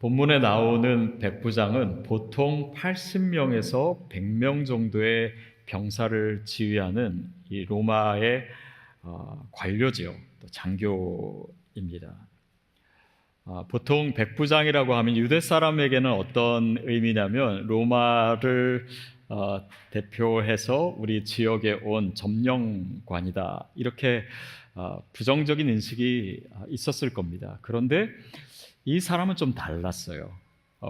본문에 나오는 백부장은 보통 80명에서 100명 정도의 병사를 지휘하는 이 로마의 관료지요, 또 장교입니다. 보통 백부장이라고 하면 유대 사람에게는 어떤 의미냐면 로마를 대표해서 우리 지역에 온 점령관이다, 이렇게 부정적인 인식이 있었을 겁니다. 그런데 이 사람은 좀 달랐어요.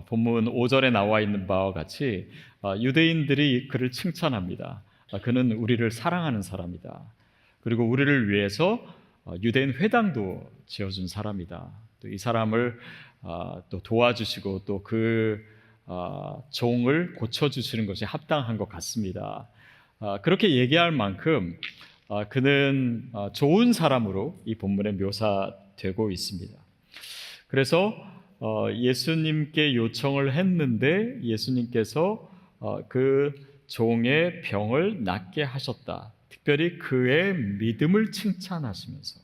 본문 5절에 나와 있는 바와 같이 유대인들이 그를 칭찬합니다. 그는 우리를 사랑하는 사람이다. 그리고 우리를 위해서 유대인 회당도 지어준 사람이다. 또 이 사람을 또 도와주시고 또 그 종을 고쳐주시는 것이 합당한 것 같습니다. 그렇게 얘기할 만큼 그는 좋은 사람으로 이 본문에 묘사되고 있습니다. 그래서 예수님께 요청을 했는데 예수님께서 그 종의 병을 낫게 하셨다. 특별히 그의 믿음을 칭찬하시면서.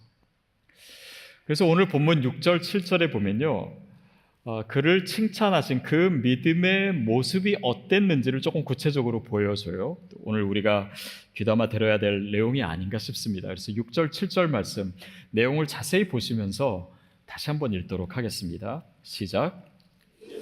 그래서 오늘 본문 6절, 7절에 보면요, 그를 칭찬하신 그 믿음의 모습이 어땠는지를 조금 구체적으로 보여줘요. 오늘 우리가 귀담아 들어야 될 내용이 아닌가 싶습니다. 그래서 6절, 7절 말씀 내용을 자세히 보시면서 다시 한번 읽도록 하겠습니다. 시작.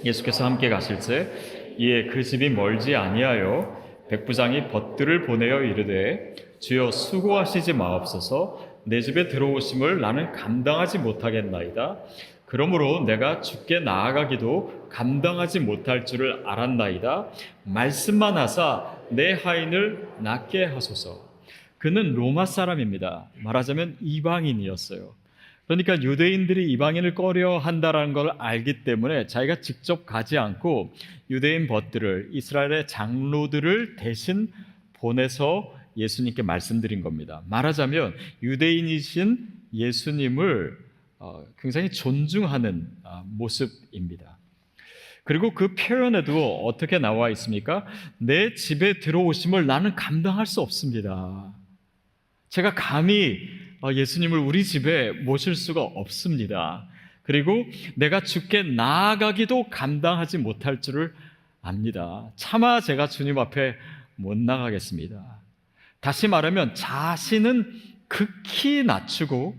예수께서 함께 가실새 이에 그 집이 멀지 아니하여 백부장이 벗들을 보내어 이르되 주여 수고하시지 마옵소서. 내 집에 들어오심을 나는 감당하지 못하겠나이다. 그러므로 내가 주께 나아가기도 감당하지 못할 줄을 알았나이다. 말씀만 하사 내 하인을 낫게 하소서. 그는 로마 사람입니다. 말하자면 이방인이었어요. 그러니까 유대인들이 이방인을 꺼려한다는 걸 알기 때문에 자기가 직접 가지 않고 유대인 벗들을, 이스라엘의 장로들을 대신 보내서 예수님께 말씀드린 겁니다. 말하자면 유대인이신 예수님을 굉장히 존중하는 모습입니다. 그리고 그 표현에도 어떻게 나와 있습니까? 내 집에 들어오심을 나는 감당할 수 없습니다. 제가 감히 예수님을 우리 집에 모실 수가 없습니다. 그리고 내가 주께 나아가기도 감당하지 못할 줄을 압니다. 차마 제가 주님 앞에 못 나가겠습니다. 다시 말하면 자신은 극히 낮추고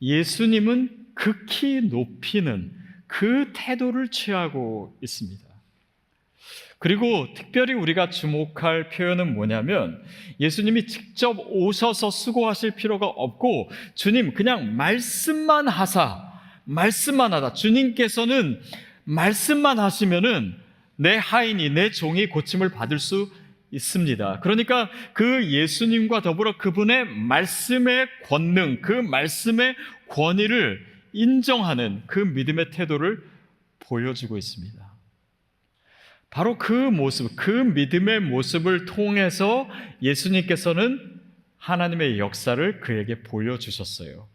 예수님은 극히 높이는 그 태도를 취하고 있습니다. 그리고 특별히 우리가 주목할 표현은 뭐냐면 예수님이 직접 오셔서 수고하실 필요가 없고 주님 그냥 말씀만 하다. 주님께서는 말씀만 하시면은 내 하인이, 내 종이 고침을 받을 수 있습니다. 그러니까 그 예수님과 더불어 그분의 말씀의 권능, 그 말씀의 권위를 인정하는 그 믿음의 태도를 보여주고 있습니다. 바로 그 모습, 그 믿음의 모습을 통해서 예수님께서는 하나님의 역사를 그에게 보여주셨어요.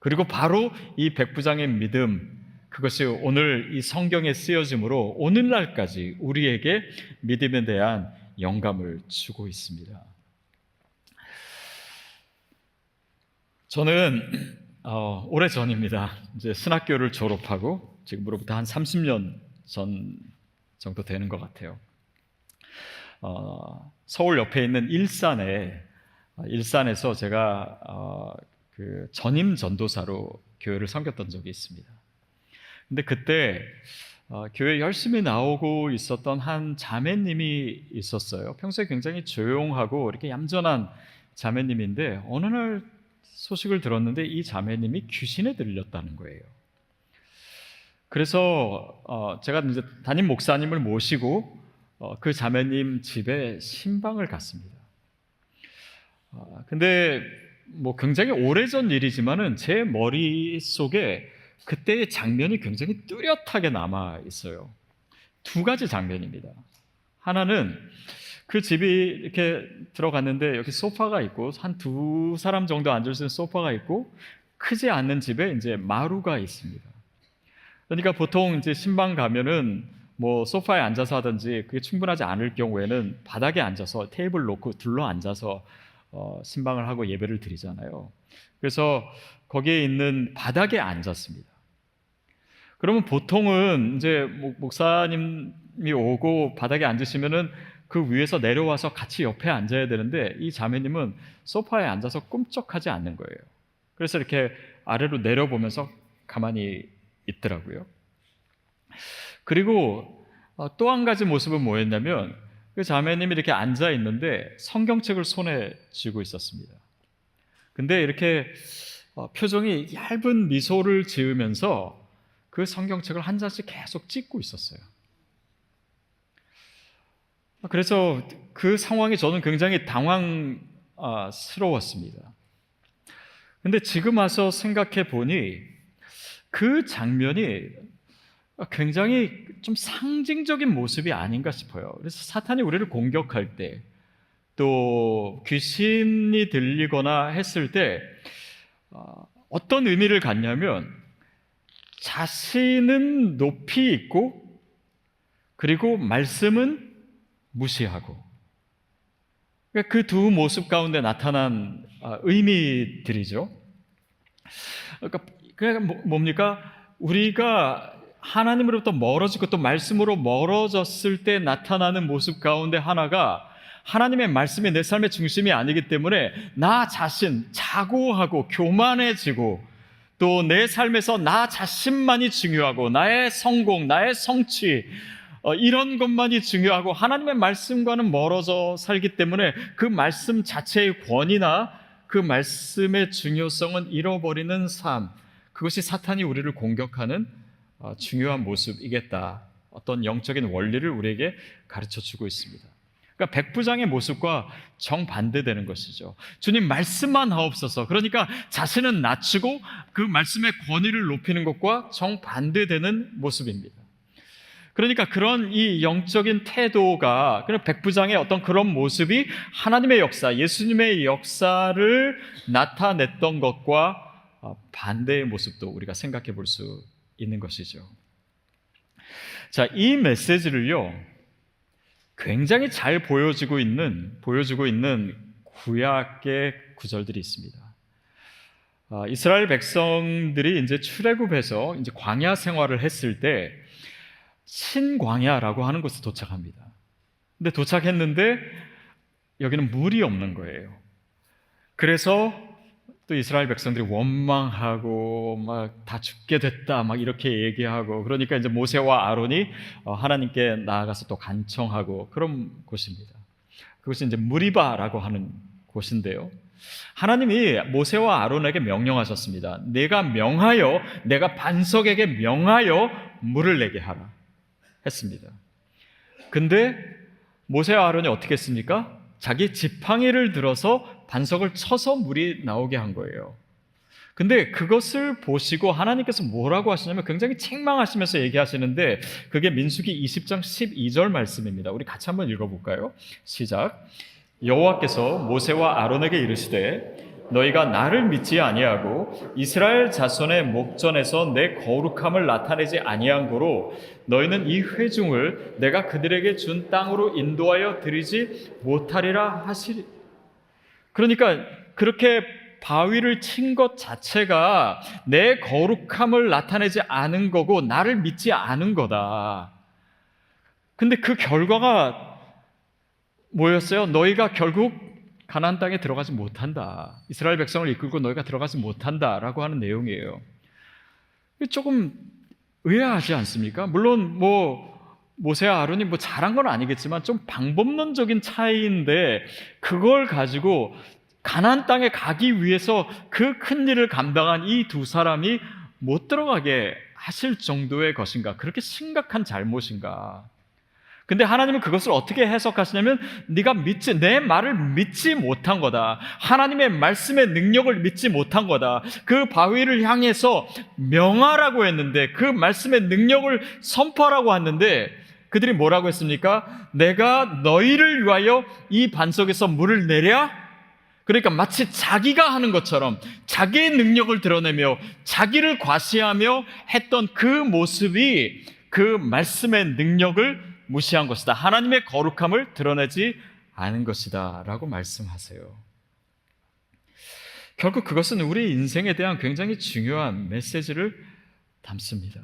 그리고 바로 이 백부장의 믿음, 그것이 오늘 이 성경에 쓰여짐으로 오늘날까지 우리에게 믿음에 대한 영감을 주고 있습니다. 저는 오래전입니다. 이제 신학교를 졸업하고 지금으로부터 한 30년 전 정도 되는 것 같아요. 서울 옆에 있는 일산에서 제가 그 전임 전도사로 교회를 섬겼던 적이 있습니다. 근데 그때 교회 열심히 나오고 있었던 한 자매님이 있었어요. 평소에 굉장히 조용하고 이렇게 얌전한 자매님인데 어느 날 소식을 들었는데 이 자매님이 귀신에 들렸다는 거예요. 그래서 제가 이제 담임 목사님을 모시고 그 자매님 집에 신방을 갔습니다. 근데 뭐 굉장히 오래전 일이지만은 제 머릿속에 그때의 장면이 굉장히 뚜렷하게 남아 있어요. 두 가지 장면입니다. 하나는 그 집이 이렇게 들어갔는데 여기 소파가 있고 한 두 사람 정도 앉을 수 있는 소파가 있고 크지 않는 집에 이제 마루가 있습니다. 그러니까 보통 이제 신방 가면은 뭐 소파에 앉아서 하든지 그게 충분하지 않을 경우에는 바닥에 앉아서 테이블 놓고 둘러 앉아서 신방을 하고 예배를 드리잖아요. 그래서 거기에 있는 바닥에 앉았습니다. 그러면 보통은 이제 목사님이 오고 바닥에 앉으시면은 그 위에서 내려와서 같이 옆에 앉아야 되는데 이 자매님은 소파에 앉아서 꿈쩍하지 않는 거예요. 그래서 이렇게 아래로 내려보면서 가만히 있더라고요. 그리고 또 한 가지 모습은 뭐였냐면 그 자매님이 이렇게 앉아 있는데 성경책을 손에 쥐고 있었습니다. 근데 이렇게 표정이 얇은 미소를 지으면서 그 성경책을 한 장씩 계속 찍고 있었어요. 그래서 그 상황이 저는 굉장히 당황스러웠습니다. 근데 지금 와서 생각해 보니 그 장면이 굉장히 좀 상징적인 모습이 아닌가 싶어요. 그래서 사탄이 우리를 공격할 때, 또 귀신이 들리거나 했을 때 어떤 의미를 갖냐면 자신은 높이 있고 그리고 말씀은 무시하고, 그 두 모습 가운데 나타난 의미들이죠. 그러니까 뭡니까? 우리가 하나님으로부터 멀어지고 또 말씀으로 멀어졌을 때 나타나는 모습 가운데 하나가 하나님의 말씀이 내 삶의 중심이 아니기 때문에 나 자신 자고하고 교만해지고, 또 내 삶에서 나 자신만이 중요하고 나의 성공, 나의 성취, 이런 것만이 중요하고 하나님의 말씀과는 멀어져 살기 때문에 그 말씀 자체의 권위나 그 말씀의 중요성은 잃어버리는 삶, 그것이 사탄이 우리를 공격하는 중요한 모습이겠다. 어떤 영적인 원리를 우리에게 가르쳐주고 있습니다. 그러니까 백부장의 모습과 정반대되는 것이죠. 주님 말씀만 하옵소서. 그러니까 자신은 낮추고 그 말씀의 권위를 높이는 것과 정반대되는 모습입니다. 그러니까 그런 이 영적인 태도가, 그런 백부장의 어떤 그런 모습이 하나님의 역사, 예수님의 역사를 나타냈던 것과 반대의 모습도 우리가 생각해 볼 수 있는 것이죠. 자, 이 메시지를요, 굉장히 잘 보여주고 있는 구약의 구절들이 있습니다. 이스라엘 백성들이 이제 출애굽해서 이제 광야 생활을 했을 때 신광야라고 하는 곳에 도착합니다. 근데 도착했는데 여기는 물이 없는 거예요. 그래서 또 이스라엘 백성들이 원망하고 막 다 죽게 됐다 막 이렇게 얘기하고, 그러니까 이제 모세와 아론이 하나님께 나아가서 또 간청하고 그런 곳입니다. 그것이 이제 무리바라고 하는 곳인데요. 하나님이 모세와 아론에게 명령하셨습니다. 내가 반석에게 명하여 물을 내게 하라 했습니다. 근데 모세와 아론이 어떻게 했습니까? 자기 지팡이를 들어서 반석을 쳐서 물이 나오게 한 거예요. 근데 그것을 보시고 하나님께서 뭐라고 하시냐면 굉장히 책망하시면서 얘기하시는데, 그게 민수기 20장 12절 말씀입니다. 우리 같이 한번 읽어볼까요? 시작. 여호와께서 모세와 아론에게 이르시되 너희가 나를 믿지 아니하고 이스라엘 자손의 목전에서 내 거룩함을 나타내지 아니한 고로 너희는 이 회중을 내가 그들에게 준 땅으로 인도하여 드리지 못하리라 하시리. 그러니까 그렇게 바위를 친 것 자체가 내 거룩함을 나타내지 않은 거고 나를 믿지 않은 거다. 근데 그 결과가 뭐였어요? 너희가 결국 가나안 땅에 들어가지 못한다. 이스라엘 백성을 이끌고 너희가 들어가지 못한다라고 하는 내용이에요. 조금 의아하지 않습니까? 물론 모세와 아론이 잘한 건 아니겠지만 좀 방법론적인 차이인데, 그걸 가지고 가나안 땅에 가기 위해서 그 큰 일을 감당한 이 두 사람이 못 들어가게 하실 정도의 것인가? 그렇게 심각한 잘못인가? 근데 하나님은 그것을 어떻게 해석하시냐면 내 말을 믿지 못한 거다. 하나님의 말씀의 능력을 믿지 못한 거다. 그 바위를 향해서 명하라고 했는데, 그 말씀의 능력을 선포하라고 했는데 그들이 뭐라고 했습니까? 내가 너희를 위하여 이 반석에서 물을 내랴? 그러니까 마치 자기가 하는 것처럼 자기의 능력을 드러내며 자기를 과시하며 했던 그 모습이 그 말씀의 능력을 무시한 것이다. 하나님의 거룩함을 드러내지 않은 것이다 라고 말씀하세요. 결국 그것은 우리 인생에 대한 굉장히 중요한 메시지를 담습니다.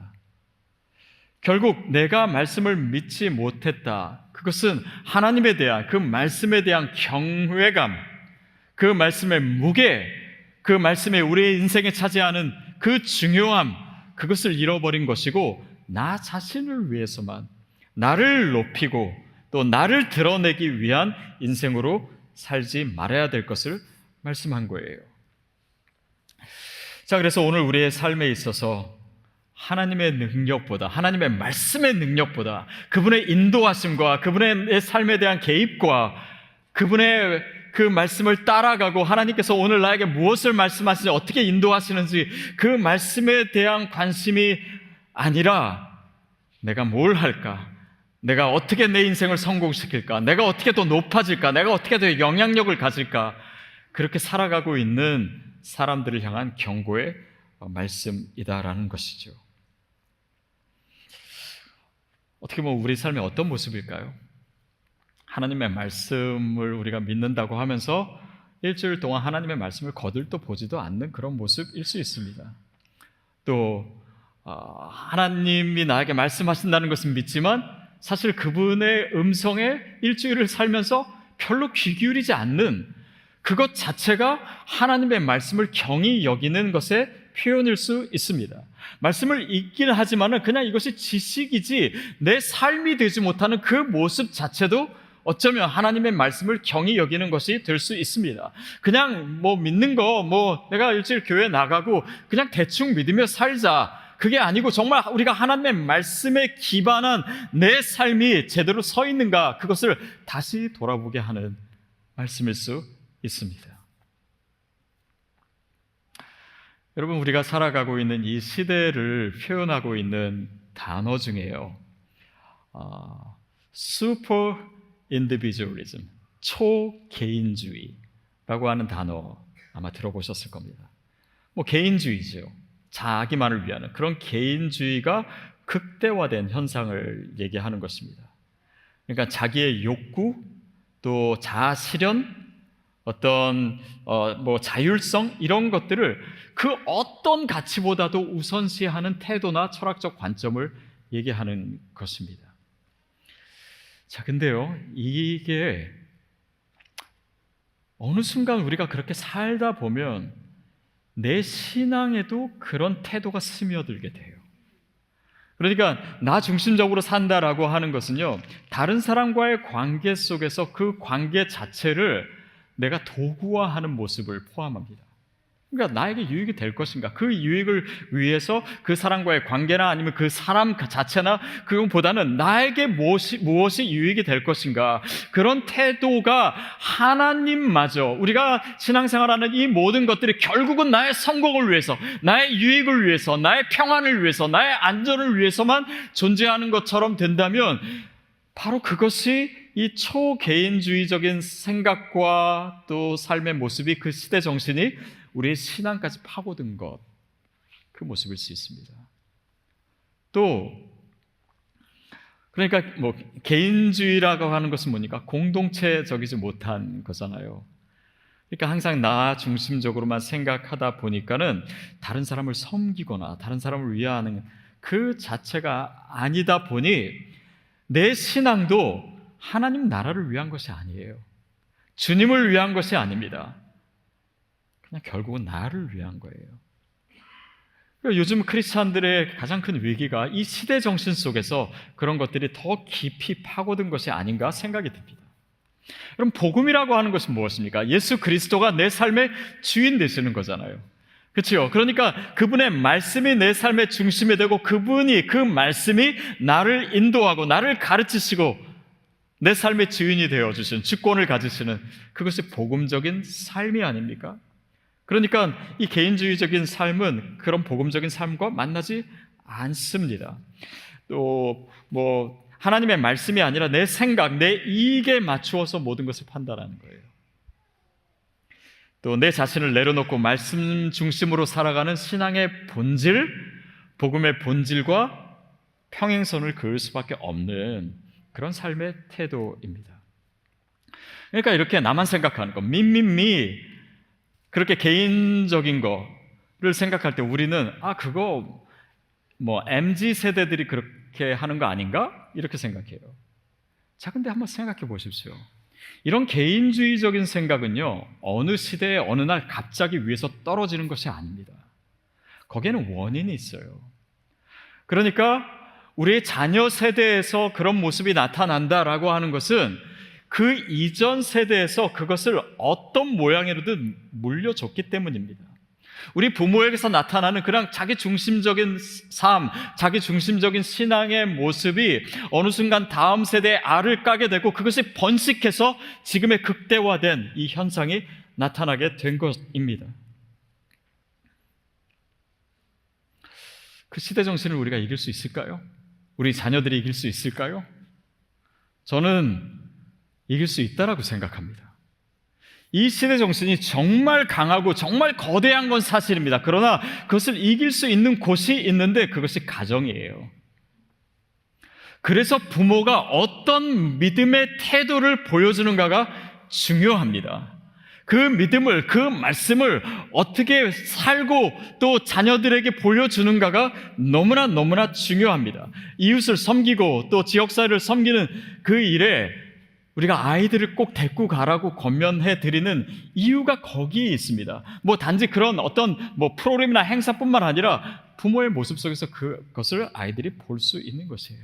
결국 내가 말씀을 믿지 못했다. 그것은 하나님에 대한 그 말씀에 대한 경외감, 그 말씀의 무게, 그 말씀에 우리의 인생에 차지하는 그 중요함, 그것을 잃어버린 것이고 나 자신을 위해서만 나를 높이고 또 나를 드러내기 위한 인생으로 살지 말아야 될 것을 말씀한 거예요. 자, 그래서 오늘 우리의 삶에 있어서 하나님의 능력보다, 하나님의 말씀의 능력보다 그분의 인도하심과 그분의 내 삶에 대한 개입과 그분의 그 말씀을 따라가고 하나님께서 오늘 나에게 무엇을 말씀하시는지 어떻게 인도하시는지 그 말씀에 대한 관심이 아니라 내가 뭘 할까? 내가 어떻게 내 인생을 성공시킬까? 내가 어떻게 더 높아질까? 내가 어떻게 더 영향력을 가질까? 그렇게 살아가고 있는 사람들을 향한 경고의 말씀이다라는 것이죠. 어떻게 보면 우리 삶의 어떤 모습일까요? 하나님의 말씀을 우리가 믿는다고 하면서 일주일 동안 하나님의 말씀을 거들떠 보지도 않는 그런 모습일 수 있습니다. 또 하나님이 나에게 말씀하신다는 것은 믿지만 사실 그분의 음성에 일주일을 살면서 별로 귀 기울이지 않는 그것 자체가 하나님의 말씀을 경히 여기는 것의 표현일 수 있습니다. 말씀을 읽긴 하지만 그냥 이것이 지식이지 내 삶이 되지 못하는 그 모습 자체도 어쩌면 하나님의 말씀을 경히 여기는 것이 될 수 있습니다. 그냥 믿는 거 내가 일주일 교회 나가고 그냥 대충 믿으며 살자, 그게 아니고 정말 우리가 하나님의 말씀에 기반한 내 삶이 제대로 서 있는가, 그것을 다시 돌아보게 하는 말씀일 수 있습니다. 여러분, 우리가 살아가고 있는 이 시대를 표현하고 있는 단어 중에요, 슈퍼 인디비주얼리즘, 초개인주의라고 하는 단어 아마 들어보셨을 겁니다. 개인주의죠. 자기만을 위하는 그런 개인주의가 극대화된 현상을 얘기하는 것입니다. 그러니까 자기의 욕구, 또 자아 실현, 어떤 자율성, 이런 것들을 그 어떤 가치보다도 우선시하는 태도나 철학적 관점을 얘기하는 것입니다. 자, 근데요, 이게 어느 순간 우리가 그렇게 살다 보면 내 신앙에도 그런 태도가 스며들게 돼요. 그러니까 나 중심적으로 산다라고 하는 것은요, 다른 사람과의 관계 속에서 그 관계 자체를 내가 도구화하는 모습을 포함합니다. 그러니까 나에게 유익이 될 것인가, 그 유익을 위해서 그 사람과의 관계나 아니면 그 사람 자체나 그것보다는 나에게 무엇이 유익이 될 것인가, 그런 태도가 하나님마저, 우리가 신앙생활하는 이 모든 것들이 결국은 나의 성공을 위해서, 나의 유익을 위해서, 나의 평안을 위해서, 나의 안전을 위해서만 존재하는 것처럼 된다면 바로 그것이 이 초개인주의적인 생각과 또 삶의 모습이, 그 시대 정신이 우리의 신앙까지 파고든 것, 그 모습일 수 있습니다. 또 그러니까 개인주의라고 하는 것은 뭡니까? 공동체적이지 못한 거잖아요. 그러니까 항상 나 중심적으로만 생각하다 보니까는 다른 사람을 섬기거나 다른 사람을 위하는 그 자체가 아니다 보니 내 신앙도 하나님 나라를 위한 것이 아니에요. 주님을 위한 것이 아닙니다. 그냥 결국은 나를 위한 거예요. 요즘 크리스찬들의 가장 큰 위기가 이 시대 정신 속에서 그런 것들이 더 깊이 파고든 것이 아닌가 생각이 듭니다. 그럼 복음이라고 하는 것은 무엇입니까? 예수 그리스도가 내 삶의 주인 되시는 거잖아요. 그렇죠? 그러니까 그분의 말씀이 내 삶의 중심이 되고 그분이, 그 말씀이 나를 인도하고 나를 가르치시고 내 삶의 주인이 되어주신, 주권을 가지시는, 그것이 복음적인 삶이 아닙니까? 그러니까 이 개인주의적인 삶은 그런 복음적인 삶과 만나지 않습니다. 또 하나님의 말씀이 아니라 내 생각, 내 이익에 맞추어서 모든 것을 판단하는 거예요. 또 내 자신을 내려놓고 말씀 중심으로 살아가는 신앙의 본질, 복음의 본질과 평행선을 그을 수밖에 없는 그런 삶의 태도입니다. 그러니까 이렇게 나만 생각하는 거, 미미미, 그렇게 개인적인 거를 생각할 때 우리는 그거 MZ 세대들이 그렇게 그렇게 하는 거 아닌가? 이렇게 생각해요. 자, 근데 한번 생각해 보십시오. 이런 개인주의적인 생각은요, 어느 시대에 어느 날 갑자기 위에서 떨어지는 것이 아닙니다. 거기에는 원인이 있어요. 그러니까 우리의 자녀 세대에서 그런 모습이 나타난다라고 하는 것은 그 이전 세대에서 그것을 어떤 모양으로든 물려줬기 때문입니다. 우리 부모에게서 나타나는 그냥 자기 중심적인 삶, 자기 중심적인 신앙의 모습이 어느 순간 다음 세대에 알을 까게 되고 그것이 번식해서 지금의 극대화된 이 현상이 나타나게 된 것입니다. 그 시대 정신을 우리가 이길 수 있을까요? 우리 자녀들이 이길 수 있을까요? 저는 이길 수 있다라고 생각합니다. 이 시대 정신이 정말 강하고 정말 거대한 건 사실입니다. 그러나 그것을 이길 수 있는 곳이 있는데 그것이 가정이에요. 그래서 부모가 어떤 믿음의 태도를 보여주는가가 중요합니다. 그 믿음을, 그 말씀을 어떻게 살고 또 자녀들에게 보여주는가가 너무나 중요합니다. 이웃을 섬기고 또 지역사회를 섬기는 그 일에 우리가 아이들을 꼭 데리고 가라고 권면해 드리는 이유가 거기에 있습니다. 단지 그런 어떤 프로그램이나 행사뿐만 아니라 부모의 모습 속에서 그것을 아이들이 볼 수 있는 것이에요.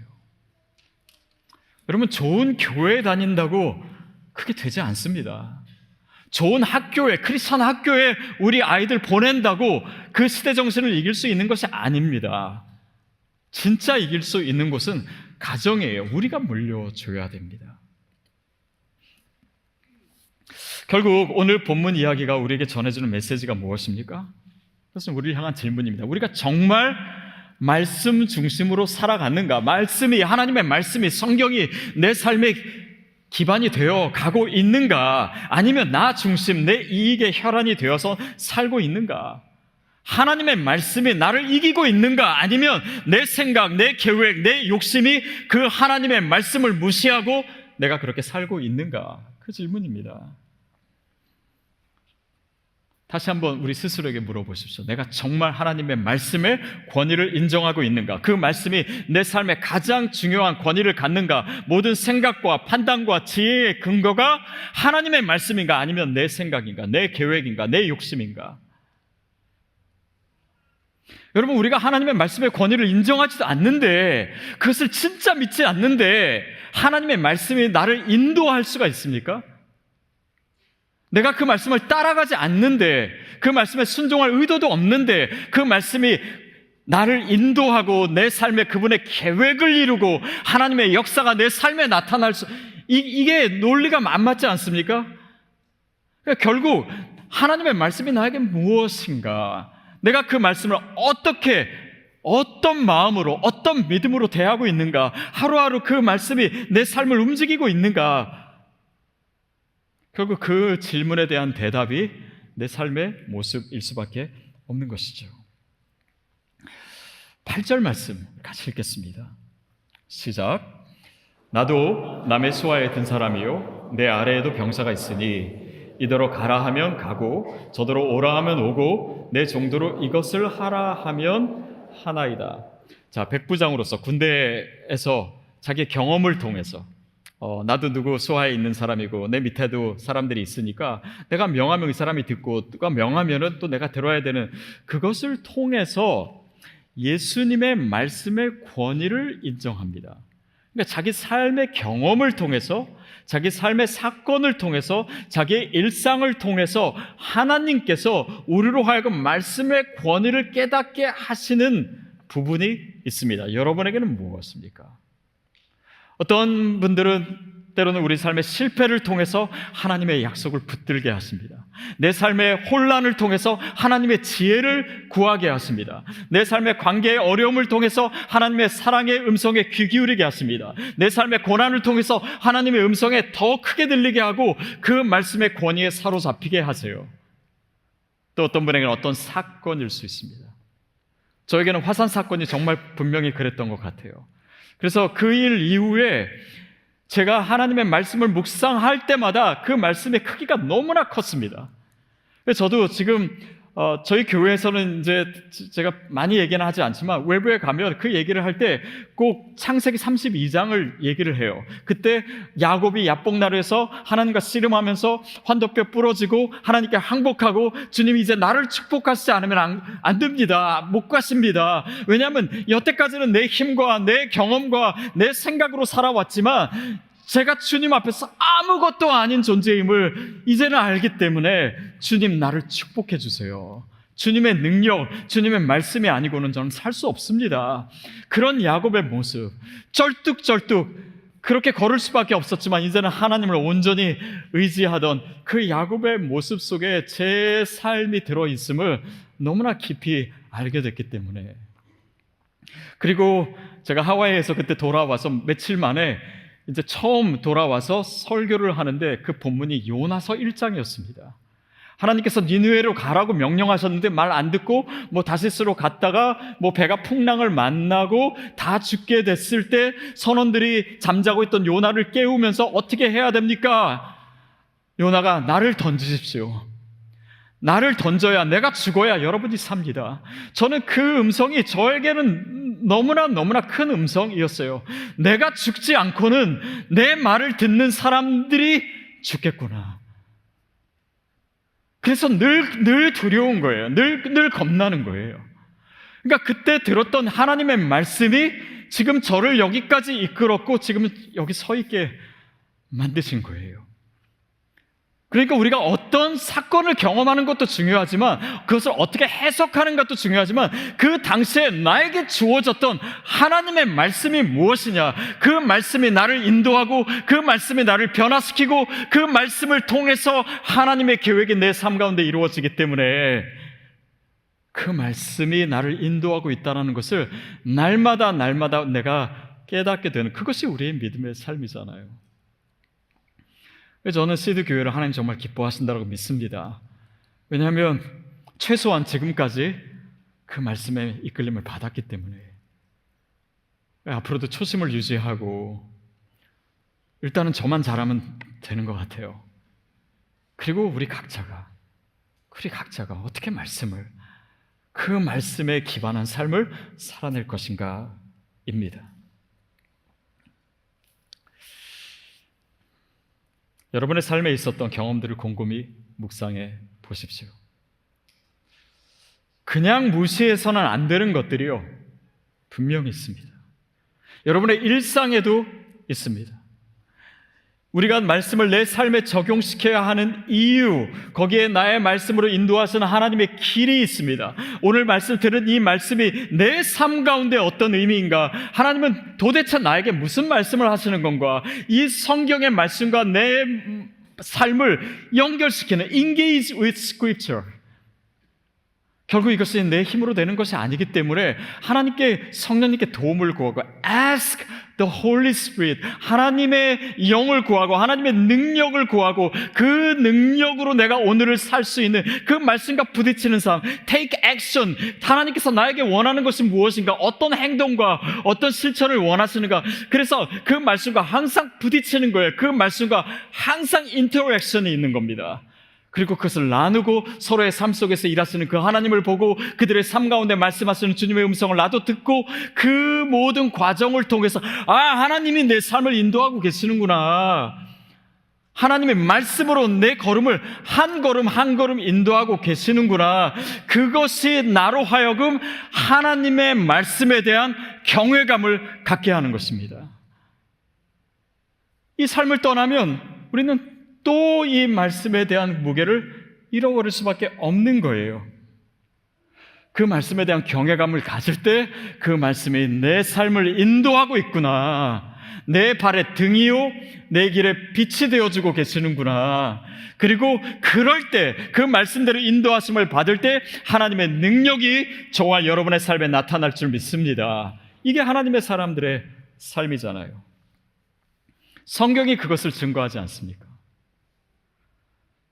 여러분, 좋은 교회에 다닌다고 그게 되지 않습니다. 좋은 학교에, 크리스천 학교에 우리 아이들 보낸다고 그 시대 정신을 이길 수 있는 것이 아닙니다. 진짜 이길 수 있는 곳은 가정이에요. 우리가 물려줘야 됩니다. 결국 오늘 본문 이야기가 우리에게 전해주는 메시지가 무엇입니까? 그것은 우리를 향한 질문입니다. 우리가 정말 말씀 중심으로 살아갔는가? 하나님의 말씀이, 성경이 내 삶의 기반이 되어 가고 있는가? 아니면 나 중심, 내 이익의 혈안이 되어서 살고 있는가? 하나님의 말씀이 나를 이기고 있는가? 아니면 내 생각, 내 계획, 내 욕심이 그 하나님의 말씀을 무시하고 내가 그렇게 살고 있는가? 그 질문입니다. 다시 한번 우리 스스로에게 물어보십시오. 내가 정말 하나님의 말씀의 권위를 인정하고 있는가? 그 말씀이 내 삶에 가장 중요한 권위를 갖는가? 모든 생각과 판단과 지혜의 근거가 하나님의 말씀인가? 아니면 내 생각인가? 내 계획인가? 내 욕심인가? 여러분, 우리가 하나님의 말씀의 권위를 인정하지도 않는데, 그것을 진짜 믿지 않는데 하나님의 말씀이 나를 인도할 수가 있습니까? 내가 그 말씀을 따라가지 않는데, 그 말씀에 순종할 의도도 없는데 그 말씀이 나를 인도하고 내 삶에 그분의 계획을 이루고 하나님의 역사가 내 삶에 나타날 이게 논리가 안 맞지 않습니까? 그러니까 결국 하나님의 말씀이 나에게 무엇인가, 내가 그 말씀을 어떤 마음으로, 어떤 믿음으로 대하고 있는가, 하루하루 그 말씀이 내 삶을 움직이고 있는가, 결국 그 질문에 대한 대답이 내 삶의 모습일 수밖에 없는 것이죠. 8절 말씀 같이 읽겠습니다. 시작. 나도 남의 수하에 든 사람이요 내 아래에도 병사가 있으니 이더러 가라 하면 가고 저더러 오라 하면 오고 내 정도로 이것을 하라 하면 하나이다. 자, 백부장으로서 군대에서 자기의 경험을 통해서 나도 누구 수하에 있는 사람이고 내 밑에도 사람들이 있으니까 내가 명하면 이 사람이 듣고 누가 명하면은 또 내가 들어야 되는, 그것을 통해서 예수님의 말씀의 권위를 인정합니다. 그러니까 자기 삶의 경험을 통해서, 자기 삶의 사건을 통해서, 자기의 일상을 통해서 하나님께서 우리로 하여금 말씀의 권위를 깨닫게 하시는 부분이 있습니다. 여러분에게는 무엇입니까? 어떤 분들은 때로는 우리 삶의 실패를 통해서 하나님의 약속을 붙들게 하십니다. 내 삶의 혼란을 통해서 하나님의 지혜를 구하게 하십니다. 내 삶의 관계의 어려움을 통해서 하나님의 사랑의 음성에 귀 기울이게 하십니다. 내 삶의 고난을 통해서 하나님의 음성에 더 크게 들리게 하고 그 말씀의 권위에 사로잡히게 하세요. 또 어떤 분에게는 어떤 사건일 수 있습니다. 저에게는 화산 사건이 정말 분명히 그랬던 것 같아요. 그래서 그 일 이후에 제가 하나님의 말씀을 묵상할 때마다 그 말씀의 크기가 너무나 컸습니다. 저도 지금 저희 교회에서는 이제 제가 많이 얘기는 하지 않지만 외부에 가면 그 얘기를 할 때 꼭 창세기 32장을 얘기를 해요. 그때 야곱이 야복나루에서 하나님과 씨름하면서 환도뼈 부러지고 하나님께 항복하고 주님이 이제 나를 축복하시지 않으면 안 됩니다. 못 가십니다. 왜냐하면 여태까지는 내 힘과 내 경험과 내 생각으로 살아왔지만 제가 주님 앞에서 아무것도 아닌 존재임을 이제는 알기 때문에 주님 나를 축복해 주세요. 주님의 능력, 주님의 말씀이 아니고는 저는 살 수 없습니다. 그런 야곱의 모습, 쩔뚝쩔뚝 그렇게 걸을 수밖에 없었지만 이제는 하나님을 온전히 의지하던 그 야곱의 모습 속에 제 삶이 들어있음을 너무나 깊이 알게 됐기 때문에. 그리고 제가 하와이에서 그때 돌아와서 며칠 만에 이제 처음 돌아와서 설교를 하는데 그 본문이 요나서 1장이었습니다. 하나님께서 니느웨로 가라고 명령하셨는데 말 안 듣고 다시스로 갔다가 배가 풍랑을 만나고 다 죽게 됐을 때 선원들이 잠자고 있던 요나를 깨우면서 어떻게 해야 됩니까? 요나가 나를 던지십시오. 나를 던져야 내가 죽어야 여러분이 삽니다. 저는 그 음성이 저에게는 너무나 큰 음성이었어요. 내가 죽지 않고는 내 말을 듣는 사람들이 죽겠구나. 그래서 늘 두려운 거예요. 늘 겁나는 거예요. 그러니까 그때 들었던 하나님의 말씀이 지금 저를 여기까지 이끌었고 지금 여기 서 있게 만드신 거예요. 그러니까 우리가 어떤 사건을 경험하는 것도 중요하지만 그것을 어떻게 해석하는 것도 중요하지만 그 당시에 나에게 주어졌던 하나님의 말씀이 무엇이냐, 그 말씀이 나를 인도하고 그 말씀이 나를 변화시키고 그 말씀을 통해서 하나님의 계획이 내 삶 가운데 이루어지기 때문에 그 말씀이 나를 인도하고 있다는 것을 날마다 내가 깨닫게 되는, 그것이 우리의 믿음의 삶이잖아요. 저는 시드 교회를 하나님 정말 기뻐하신다고 믿습니다. 왜냐하면 최소한 지금까지 그 말씀에 이끌림을 받았기 때문에 앞으로도 초심을 유지하고 일단은 저만 잘하면 되는 것 같아요. 그리고 우리 각자가 어떻게 그 말씀에 기반한 삶을 살아낼 것인가 입니다. 여러분의 삶에 있었던 경험들을 곰곰이 묵상해 보십시오. 그냥 무시해서는 안 되는 것들이요, 분명히 있습니다. 여러분의 일상에도 있습니다. 우리가 말씀을 내 삶에 적용시켜야 하는 이유, 거기에 나의 말씀으로 인도하시는 하나님의 길이 있습니다. 오늘 말씀 들은 이 말씀이 내 삶 가운데 어떤 의미인가? 하나님은 도대체 나에게 무슨 말씀을 하시는 건가? 이 성경의 말씀과 내 삶을 연결시키는 engage with scripture. 결국 이것이 내 힘으로 되는 것이 아니기 때문에 하나님께, 성령님께 도움을 구하고 ask the Holy Spirit, 하나님의 영을 구하고 하나님의 능력을 구하고 그 능력으로 내가 오늘을 살 수 있는 그 말씀과 부딪히는 삶, take action. 하나님께서 나에게 원하는 것이 무엇인가, 어떤 행동과 어떤 실천을 원하시는가. 그래서 그 말씀과 항상 부딪히는 거예요. 그 말씀과 항상 인터랙션이 있는 겁니다. 그리고 그것을 나누고 서로의 삶 속에서 일하시는 그 하나님을 보고 그들의 삶 가운데 말씀하시는 주님의 음성을 나도 듣고 그 모든 과정을 통해서 하나님이 내 삶을 인도하고 계시는구나. 하나님의 말씀으로 내 걸음을 한 걸음 인도하고 계시는구나. 그것이 나로 하여금 하나님의 말씀에 대한 경외감을 갖게 하는 것입니다. 이 삶을 떠나면 우리는 또 이 말씀에 대한 무게를 잃어버릴 수밖에 없는 거예요. 그 말씀에 대한 경외감을 가질 때 그 말씀이 내 삶을 인도하고 있구나. 내 발의 등이요 내 길에 빛이 되어주고 계시는구나. 그리고 그럴 때 그 말씀대로 인도하심을 받을 때 하나님의 능력이 저와 여러분의 삶에 나타날 줄 믿습니다. 이게 하나님의 사람들의 삶이잖아요. 성경이 그것을 증거하지 않습니까?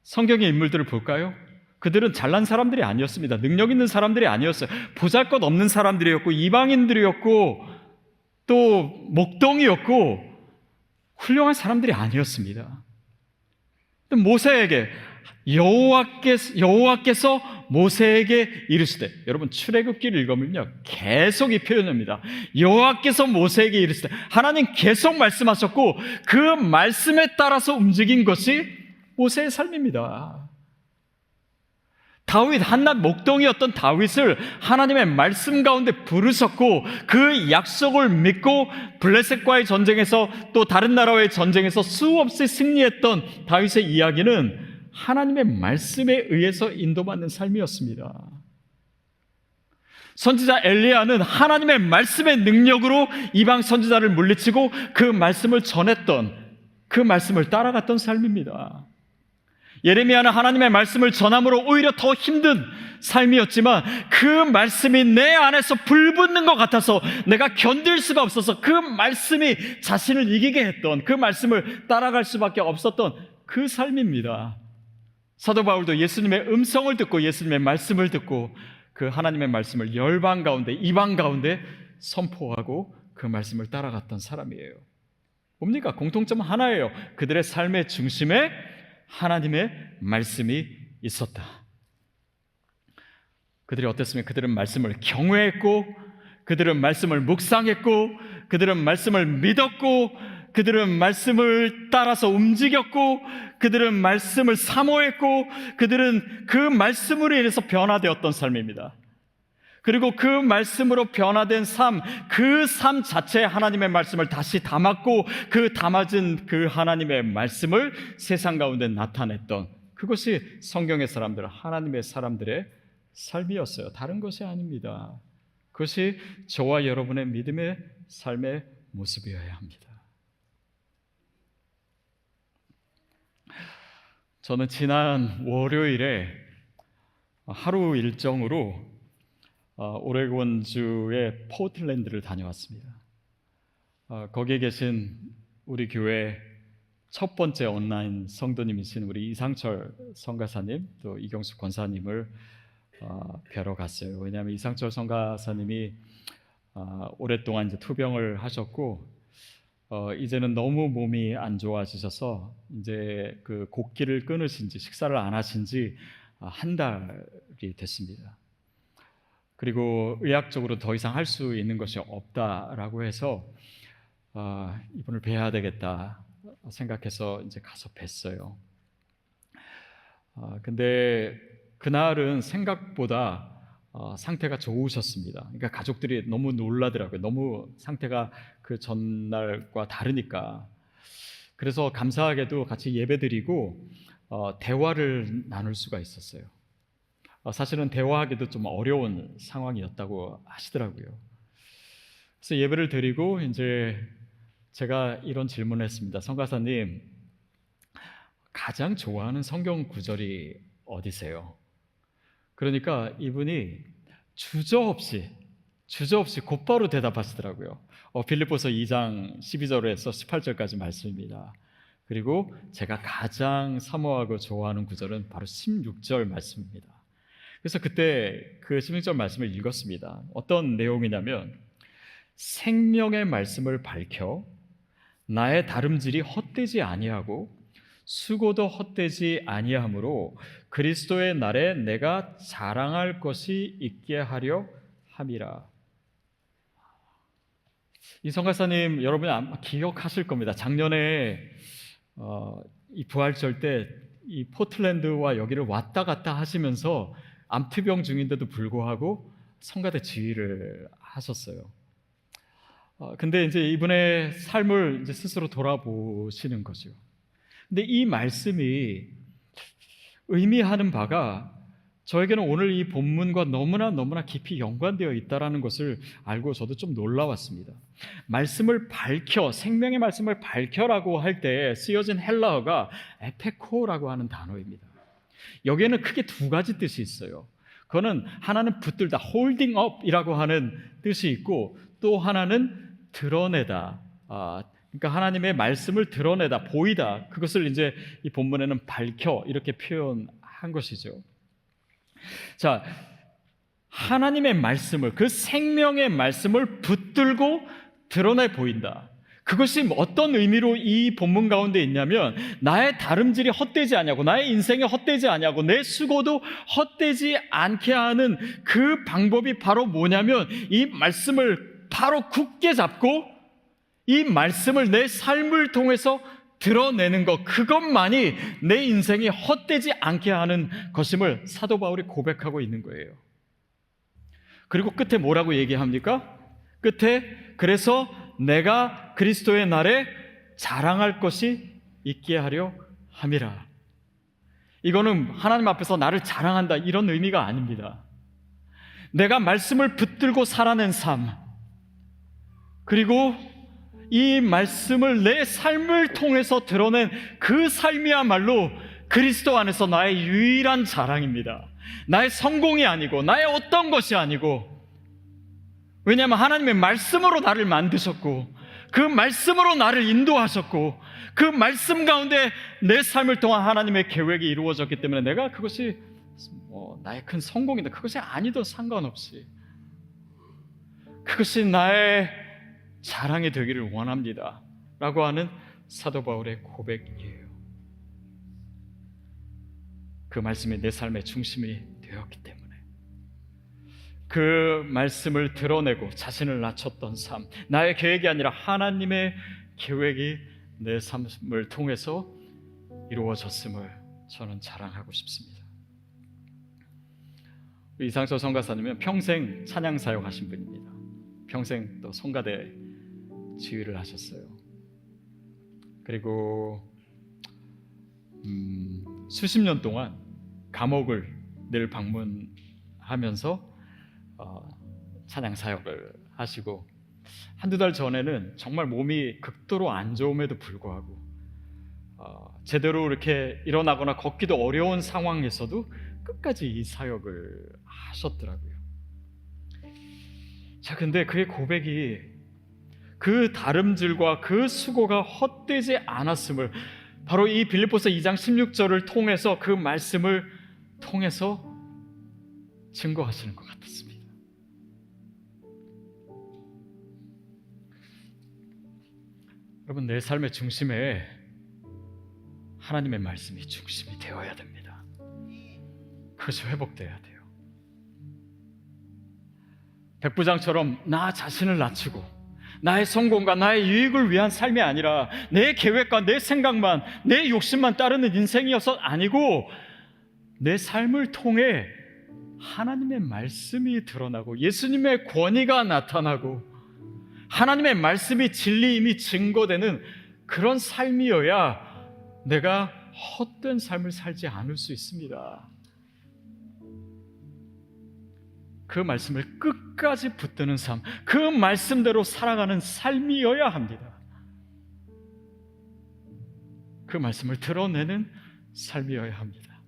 성경의 인물들을 볼까요? 그들은 잘난 사람들이 아니었습니다. 능력 있는 사람들이 아니었어요. 보잘것없는 사람들이었고 이방인들이었고 또 목동이었고 훌륭한 사람들이 아니었습니다. 모세에게 여호와께서 모세에게 이르시되, 여러분 출애굽기를 읽으면요 계속 이 표현입니다. 여호와께서 모세에게 이르시되, 하나님 계속 말씀하셨고 그 말씀에 따라서 움직인 것이 모세의 삶입니다. 다윗, 한낱 목동이었던 다윗을 하나님의 말씀 가운데 부르셨고 그 약속을 믿고 블레셋과의 전쟁에서 또 다른 나라와의 전쟁에서 수없이 승리했던 다윗의 이야기는 하나님의 말씀에 의해서 인도받는 삶이었습니다. 선지자 엘리야는 하나님의 말씀의 능력으로 이방 선지자를 물리치고 그 말씀을 전했던, 그 말씀을 따라갔던 삶입니다. 예레미야는 하나님의 말씀을 전함으로 오히려 더 힘든 삶이었지만 그 말씀이 내 안에서 불붙는 것 같아서 내가 견딜 수가 없어서 그 말씀이 자신을 이기게 했던, 그 말씀을 따라갈 수밖에 없었던 그 삶입니다. 사도 바울도 예수님의 음성을 듣고 예수님의 말씀을 듣고 그 하나님의 말씀을 열방 가운데, 이방 가운데 선포하고 그 말씀을 따라갔던 사람이에요. 뭡니까? 공통점 하나예요. 그들의 삶의 중심에 하나님의 말씀이 있었다. 그들이 어땠으면 그들은 말씀을 경외했고, 그들은 말씀을 묵상했고, 그들은 말씀을 믿었고, 그들은 말씀을 따라서 움직였고, 그들은 말씀을 사모했고, 그들은 그 말씀으로 인해서 변화되었던 삶입니다. 그리고 그 말씀으로 변화된 삶, 그 삶 자체에 하나님의 말씀을 다시 담았고 그 담아진 그 하나님의 말씀을 세상 가운데 나타냈던, 그것이 성경의 사람들, 하나님의 사람들의 삶이었어요. 다른 것이 아닙니다. 그것이 저와 여러분의 믿음의 삶의 모습이어야 합니다. 저는 지난 월요일에 하루 일정으로 오레곤주의 포틀랜드를 다녀왔습니다. 거기에 계신 우리 교회 첫 번째 온라인 성도님이신 우리 이상철 성가사님, 또 이경숙 권사님을 뵈러 갔어요. 왜냐하면 이상철 성가사님이 오랫동안 이제 투병을 하셨고 이제는 너무 몸이 안 좋아지셔서 이제 그 곡기를 끊으신 지, 식사를 안 하신 지 한 달이 됐습니다. 그리고 의학적으로 더 이상 할 수 있는 것이 없다라고 해서 이분을 뵈야 되겠다 생각해서 이제 가서 뵀어요. 근데 그날은 생각보다 상태가 좋으셨습니다. 그러니까 가족들이 너무 놀라더라고요. 너무 상태가 그 전날과 다르니까. 그래서 감사하게도 같이 예배드리고 대화를 나눌 수가 있었어요. 사실은 대화하기도 좀 어려운 상황이었다고 하시더라고요. 그래서 예배를 드리고 이제 제가 이런 질문을 했습니다. 성가사님, 가장 좋아하는 성경 구절이 어디세요? 그러니까 이분이 주저없이 곧바로 대답하시더라고요. 빌립보서 2장 12절에서 18절까지 말씀입니다. 그리고 제가 가장 사모하고 좋아하는 구절은 바로 16절 말씀입니다. 그래서 그때 그 16절 말씀을 읽었습니다. 어떤 내용이냐면, 생명의 말씀을 밝혀 나의 다름질이 헛되지 아니하고 수고도 헛되지 아니하므로 그리스도의 날에 내가 자랑할 것이 있게 하려 함이라. 이 성가사님 여러분이 아마 기억하실 겁니다. 작년에 이 부활절 때 이 포틀랜드와 여기를 왔다 갔다 하시면서 암투병 중인데도 불구하고 성가대 지휘를 하셨어요. 근데 이제 이분의 삶을 이제 스스로 돌아보시는 거죠. 근데 이 말씀이 의미하는 바가 저에게는 오늘 이 본문과 너무나 깊이 연관되어 있다는 것을 알고 저도 좀 놀라웠습니다. 말씀을 밝혀, 생명의 말씀을 밝혀라고 할 때 쓰여진 헬라어가 에페코라고 하는 단어입니다. 여기에는 크게 두 가지 뜻이 있어요. 그거는 하나는 붙들다, holding up이라고 하는 뜻이 있고, 또 하나는 드러내다, 그러니까 하나님의 말씀을 드러내다, 보이다, 그것을 이제 이 본문에는 밝혀 이렇게 표현한 것이죠. 자, 하나님의 말씀을, 그 생명의 말씀을 붙들고 드러내 보인다. 그것이 어떤 의미로 이 본문 가운데 있냐면 나의 다름질이 헛되지 않냐고, 나의 인생이 헛되지 않냐고, 내 수고도 헛되지 않게 하는 그 방법이 바로 뭐냐면 이 말씀을 바로 굳게 잡고 이 말씀을 내 삶을 통해서 드러내는 것, 그것만이 내 인생이 헛되지 않게 하는 것임을 사도 바울이 고백하고 있는 거예요. 그리고 끝에 뭐라고 얘기합니까? 끝에 그래서 내가 그리스도의 날에 자랑할 것이 있게 하려 함이라. 이거는 하나님 앞에서 나를 자랑한다 이런 의미가 아닙니다. 내가 말씀을 붙들고 살아낸 삶, 그리고 이 말씀을 내 삶을 통해서 드러낸 그 삶이야말로 그리스도 안에서 나의 유일한 자랑입니다. 나의 성공이 아니고 나의 어떤 것이 아니고, 왜냐하면 하나님의 말씀으로 나를 만드셨고 그 말씀으로 나를 인도하셨고 그 말씀 가운데 내 삶을 통한 하나님의 계획이 이루어졌기 때문에 내가 그것이 나의 큰 성공이다, 그것이 아니든 상관없이 그것이 나의 자랑이 되기를 원합니다 라고 하는 사도 바울의 고백이에요. 그 말씀이 내 삶의 중심이 되었기 때문에 그 말씀을 드러내고 자신을 낮췄던 삶, 나의 계획이 아니라 하나님의 계획이 내 삶을 통해서 이루어졌음을 저는 자랑하고 싶습니다. 이상철 선교사님은 평생 찬양 사역하신 분입니다. 평생 또 성가대 지휘를 하셨어요. 그리고 수십 년 동안 감옥을 늘 방문하면서 찬양 사역을 하시고, 한두 달 전에는 정말 몸이 극도로 안 좋음에도 불구하고 제대로 이렇게 일어나거나 걷기도 어려운 상황에서도 끝까지 이 사역을 하셨더라고요. 자, 근데 그의 고백이 그 다름질과 그 수고가 헛되지 않았음을 바로 이 빌립보서 2장 16절을 통해서, 그 말씀을 통해서 증거하시는 것 같았습니다. 여러분, 내 삶의 중심에 하나님의 말씀이 중심이 되어야 됩니다. 그것이 회복되어야 돼요. 백부장처럼 나 자신을 낮추고 나의 성공과 나의 유익을 위한 삶이 아니라 내 계획과 내 생각만, 내 욕심만 따르는 인생이어서 아니고, 내 삶을 통해 하나님의 말씀이 드러나고 예수님의 권위가 나타나고 하나님의 말씀이 진리임이 증거되는 그런 삶이어야 내가 헛된 삶을 살지 않을 수 있습니다. 그 말씀을 끝까지 붙드는 삶, 그 말씀대로 살아가는 삶이어야 합니다. 그 말씀을 드러내는 삶이어야 합니다.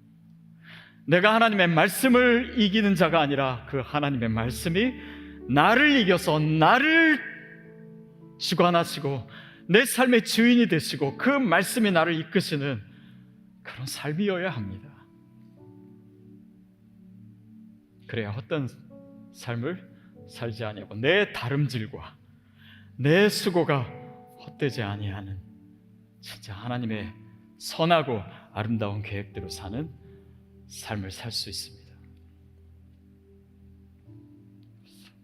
내가 하나님의 말씀을 이기는 자가 아니라 그 하나님의 말씀이 나를 이겨서 나를 주관하시고 내 삶의 주인이 되시고 그 말씀이 나를 이끄시는 그런 삶이어야 합니다. 그래야 헛된 삶을 살지 아니하고 내 다름질과 내 수고가 헛되지 아니하는 진짜 하나님의 선하고 아름다운 계획대로 사는 삶을 살 수 있습니다.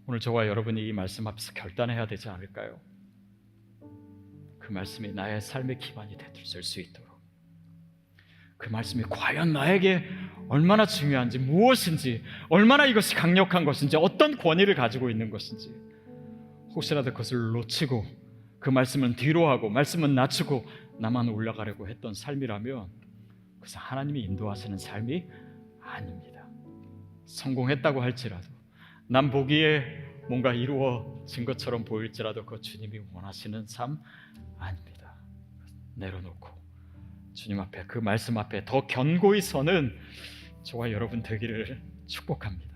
오늘 저와 여러분이 이 말씀 앞에서 결단해야 되지 않을까요? 그 말씀이 나의 삶의 기반이 될 수 있도록, 그 말씀이 과연 나에게 얼마나 중요한지, 무엇인지, 얼마나 이것이 강력한 것인지, 어떤 권위를 가지고 있는 것인지, 혹시라도 그것을 놓치고 그 말씀은 뒤로 하고 말씀은 낮추고 나만 올라가려고 했던 삶이라면 그것은 하나님이 인도하시는 삶이 아닙니다. 성공했다고 할지라도, 남 보기에 뭔가 이루어진 것처럼 보일지라도 그 주님이 원하시는 삶 아닙니다. 내려놓고 주님 앞에, 그 말씀 앞에 더 견고히 서는 저와 여러분 되기를 축복합니다.